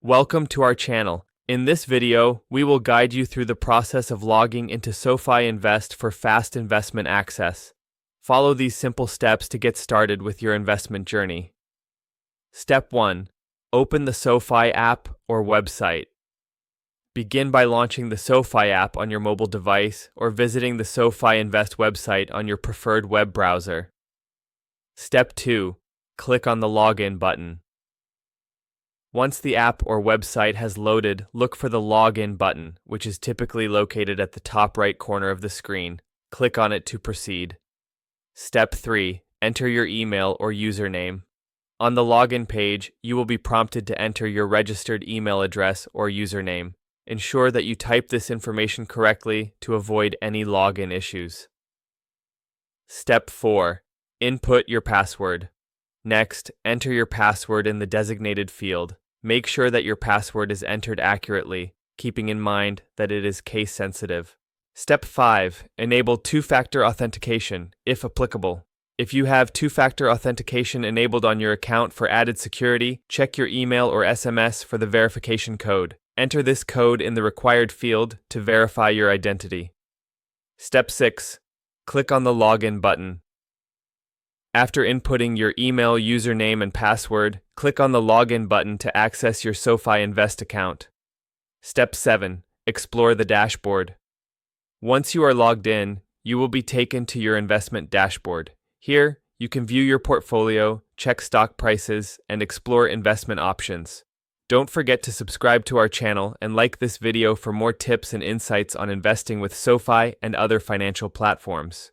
Welcome to our channel. In this video, we will guide you through the process of logging into SoFi Invest for fast investment access. Follow these simple steps to get started with your investment journey. Step 1. Open the SoFi app or website. Begin by launching the SoFi app on your mobile device or visiting the SoFi Invest website on your preferred web browser. Step 2. Click on the Login button. Once the app or website has loaded, look for the Login button, which is typically located at the top right corner of the screen. Click on it to proceed. Step 3. Enter your email or username. On the login page, you will be prompted to enter your registered email address or username. Ensure that you type this information correctly to avoid any login issues. Step 4. Input your password. Next, enter your password in the designated field. Make sure that your password is entered accurately, keeping in mind that it is case sensitive. Step 5. Enable two-factor authentication, if applicable. If you have two-factor authentication enabled on your account for added security, check your email or SMS for the verification code. Enter this code in the required field to verify your identity. Step 6. Click on the Login button. After inputting your email, username, and password, click on the Login button to access your SoFi Invest account. Step 7. Explore the dashboard. Once you are logged in, you will be taken to your investment dashboard. Here, you can view your portfolio, check stock prices, and explore investment options. Don't forget to subscribe to our channel and like this video for more tips and insights on investing with SoFi and other financial platforms.